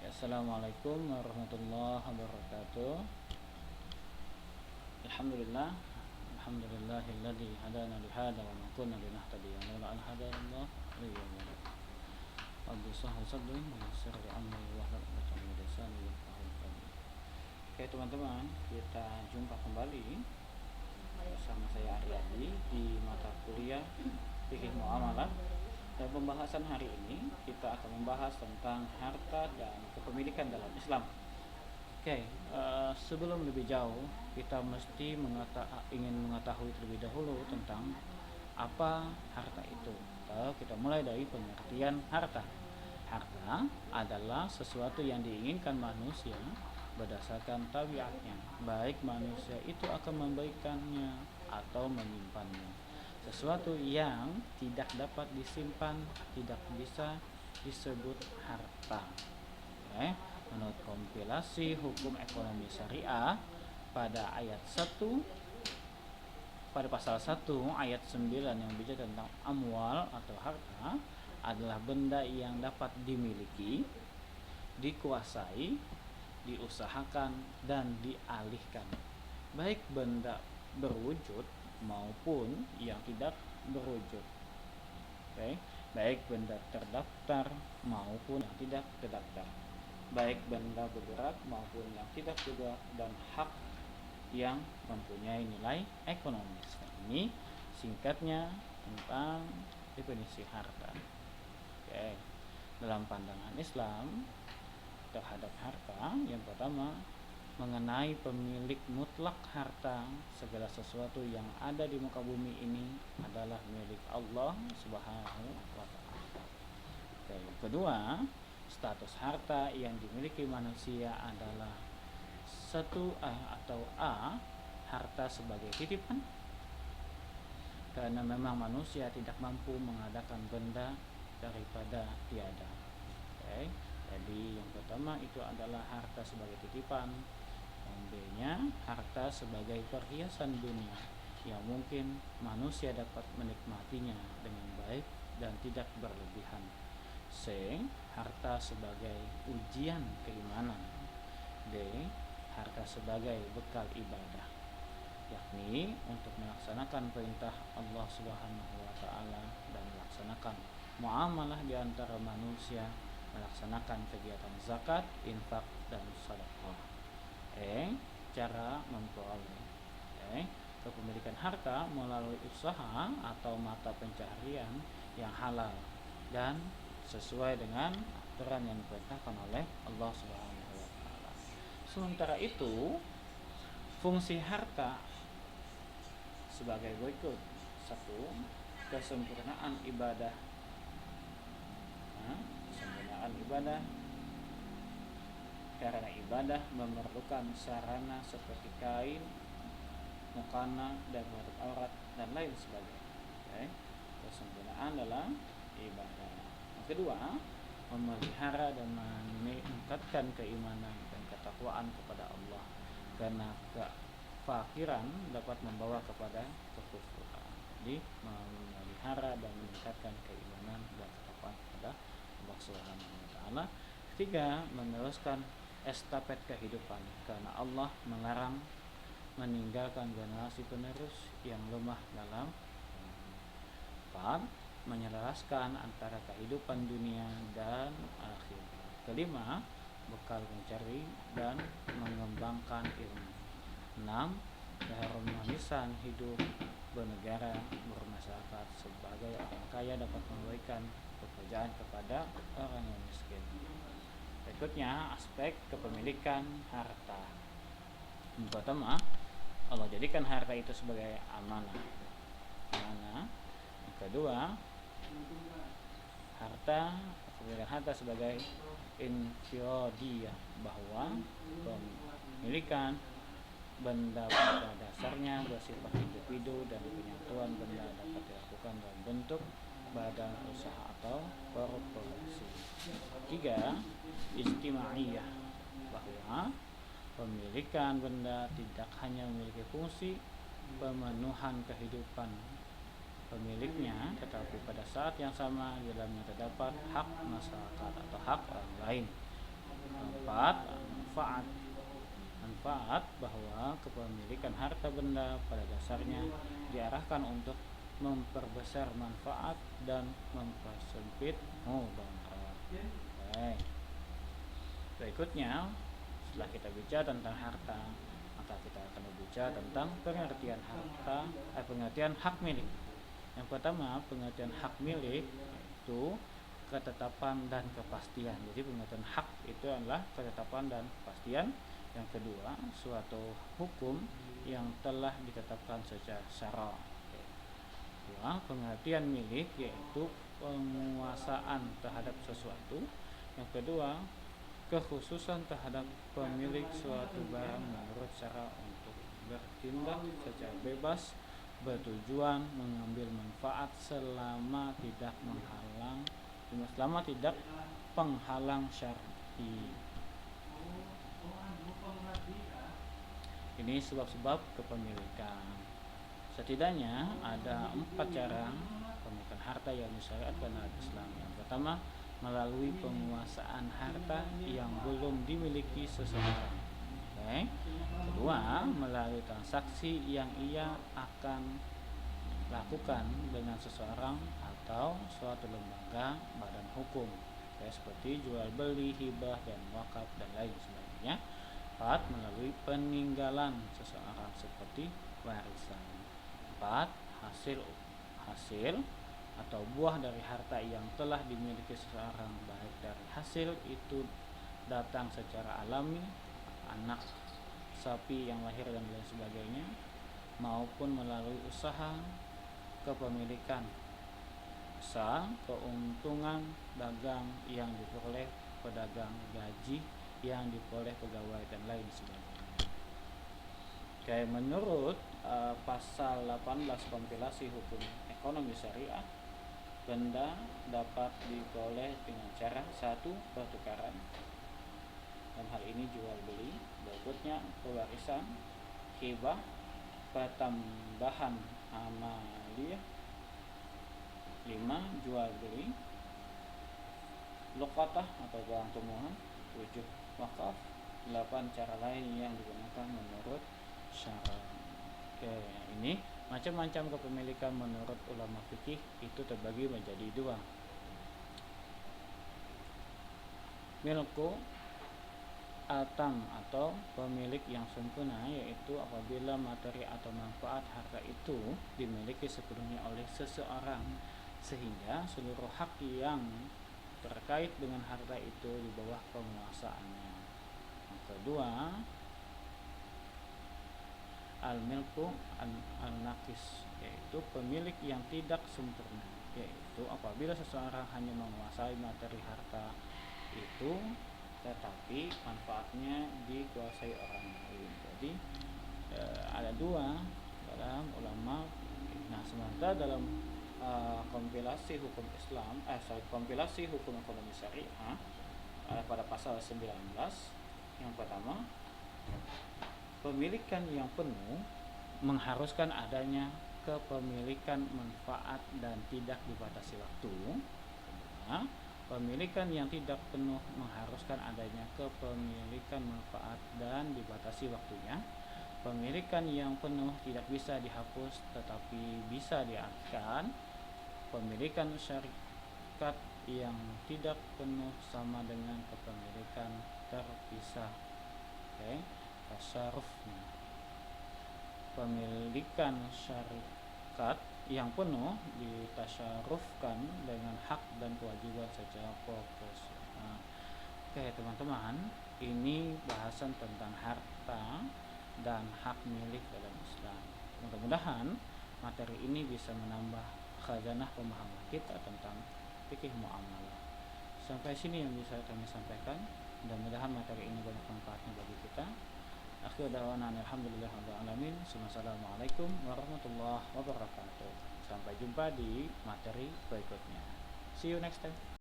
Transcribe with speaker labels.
Speaker 1: Assalamualaikum warahmatullahi wabarakatuh. Alhamdulillah. Alhamdulillahilladzi hadana li hada wa ma kunna linahtadiya laula an hadanallah. Rabbi shrah sadri wa yassir li amri wahlul 'uqdatam min lisani yafqahu qawli. Oke teman-teman, kita jumpa kembali bersama saya Aryadi di mata kuliah Fikih Muamalah. Dan pembahasan hari ini kita akan membahas tentang harta dan kepemilikan dalam Islam. Sebelum lebih jauh, kita mesti ingin mengetahui terlebih dahulu tentang apa harta itu. Kita mulai dari pengertian harta. Harta adalah sesuatu yang diinginkan manusia berdasarkan tabiatnya, baik manusia itu akan memberikannya atau menyimpannya. Sesuatu yang tidak dapat disimpan tidak bisa disebut harta. Menurut kompilasi hukum ekonomi syariah pada pasal 1 ayat 9 yang bicara tentang amwal atau harta adalah benda yang dapat dimiliki, dikuasai, diusahakan dan dialihkan, baik benda berwujud maupun yang tidak berwujud. Baik benda terdaftar maupun yang tidak terdaftar, baik benda bergerak maupun yang tidak bergerak, dan hak yang mempunyai nilai ekonomis. Ini singkatnya tentang definisi harta. Dalam pandangan Islam terhadap harta, yang pertama mengenai pemilik mutlak harta, segala sesuatu yang ada di muka bumi ini adalah milik Allah Subhanahu wa ta'ala. Yang kedua, status harta yang dimiliki manusia adalah 1A atau A, harta sebagai titipan, karena memang manusia tidak mampu mengadakan benda daripada tiada. Jadi yang pertama itu adalah harta sebagai titipan. Yang B-nya harta sebagai perhiasan dunia yang mungkin manusia dapat menikmatinya dengan baik dan tidak berlebihan. C. Harta sebagai ujian keimanan. D. Harta sebagai bekal ibadah, yakni untuk melaksanakan perintah Allah Subhanahu wa ta'ala dan melaksanakan muamalah di antara manusia, melaksanakan kegiatan zakat, infak, dan sedekah. Cara memperoleh kepemilikan harta melalui usaha atau mata pencaharian yang halal dan sesuai dengan aturan yang diperintahkan oleh Allah Subhanahu wa ta'ala. Sementara itu, fungsi harta sebagai berikut. 1. Kesempurnaan ibadah. Kesempurnaan ibadah, karena ibadah memerlukan sarana seperti kain, mukana, dan menutup aurat dan lain sebagainya. Kesempurnaan dalam ibadah. Yang kedua, memelihara dan meningkatkan keimanan dan ketakwaan kepada Allah, karena kefakiran dapat membawa kepada kekufuran. Jadi memelihara dan meningkatkan keimanan dan ketakwaan kepada Allah Subhanahu wa ta'ala. Ketiga, meneruskan estafet kehidupan, karena Allah melarang meninggalkan generasi penerus yang lemah dalam. 4. Menyelaraskan antara kehidupan dunia dan akhirat. Kelima, bekal mencari dan mengembangkan ilmu. 6. Keharmonisan hidup bernegara bermasyarakat, sebagai orang kaya dapat memberikan pekerjaan kepada orang yang miskin. Berikutnya, aspek kepemilikan harta. Yang pertama, Allah jadikan harta itu sebagai amanah. Yang kedua, kepemilikan harta sebagai infiyadiyah, bahwa pemilikan benda pada dasarnya bersifat individu dan penyatuan benda dapat dilakukan dalam bentuk badan usaha atau korporasi. 3. Ijtimaiyah, bahwa pemilikan benda tidak hanya memiliki fungsi pemenuhan kehidupan pemiliknya, tetapi pada saat yang sama di dalamnya terdapat hak masyarakat atau hak orang lain. manfaat. Manfaat bahwa kepemilikan harta benda pada dasarnya diarahkan untuk memperbesar manfaat dan mempersempit mudarat. Baik. Berikutnya, setelah kita bicara tentang harta, maka kita akan berbicara tentang pengertian harta, pengertian hak milik. Yang pertama, pengertian hak milik itu ketetapan dan kepastian. Jadi pengertian hak itu adalah ketetapan dan kepastian. Yang kedua, suatu hukum yang telah ditetapkan secara syara. Kedua, pengertian milik yaitu penguasaan terhadap sesuatu. Yang kedua, kekhususan terhadap pemilik suatu barang menurut cara untuk bertindak secara bebas bertujuan mengambil manfaat selama tidak penghalang syar'i. Ini sebab-sebab kepemilikan. Setidaknya ada 4 cara pemilikan harta yang disyariatkan dalam Islam. Yang pertama, melalui penguasaan harta yang belum dimiliki seseorang. Kedua, melalui transaksi yang ia akan lakukan dengan seseorang atau suatu lembaga badan hukum, seperti jual beli, hibah dan wakaf dan lain sebagainya. 4. Melalui peninggalan seseorang seperti warisan. 4. Hasil atau buah dari harta yang telah dimiliki seseorang, baik dari hasil itu datang secara alami, anak, sapi yang lahir dan lain sebagainya, maupun melalui usaha kepemilikan, usaha keuntungan dagang yang diperoleh pedagang, gaji yang diperoleh pegawai dan lain sebagainya. Oke, menurut pasal 18 kompilasi hukum ekonomi syariah, benda dapat diperoleh dengan cara 1. Pertukaran, dan hal ini jual beli. Berikutnya pewarisan, hibah, pertambahan amaliyah. 5. Jual beli, luqatah atau barang tumbuhan. 7. Wakaf. 8. Cara lain yang digunakan menurut syara. Oke, ini macam-macam kepemilikan menurut ulama fikih itu terbagi menjadi 2. Milku atam atau pemilik yang sempurna, yaitu apabila materi atau manfaat harta itu dimiliki sepenuhnya oleh seseorang sehingga seluruh hak yang terkait dengan harta itu di bawah penguasaannya. Yang kedua, al-milku al-naqis, yaitu pemilik yang tidak sempurna, yaitu apabila seseorang hanya menguasai materi harta itu tetapi manfaatnya dikuasai orang lain. Jadi ada 2 dalam ulama. Nah, sementara dalam kompilasi hukum Islam, kompilasi hukum ekonomi syariah pada pasal 19, yang pertama, pemilikan yang penuh mengharuskan adanya kepemilikan manfaat dan tidak dibatasi waktu. Kedua, pemilikan yang tidak penuh mengharuskan adanya kepemilikan manfaat dan dibatasi waktunya. Pemilikan yang penuh tidak bisa dihapus tetapi bisa dialihkan. Pemilikan syarikat yang tidak penuh sama dengan kepemilikan terpisah. Tasarrufnya. Pemilikan syarikat yang penuh ditasarrufkan dengan hak dan kewajiban secara proporsional. Oke, teman-teman, ini bahasan tentang harta dan hak milik dalam Islam. Mudah-mudahan materi ini bisa menambah khazanah pemahaman kita tentang fikih muamalah. Sampai sini yang bisa kami sampaikan. Mudah-mudahan materi ini banyak manfaatnya bagi kita. Akhir dawana alhamdulillahirabbil alamin. Assalamualaikum warahmatullahi wabarakatuh. Sampai jumpa di materi berikutnya. See you next time.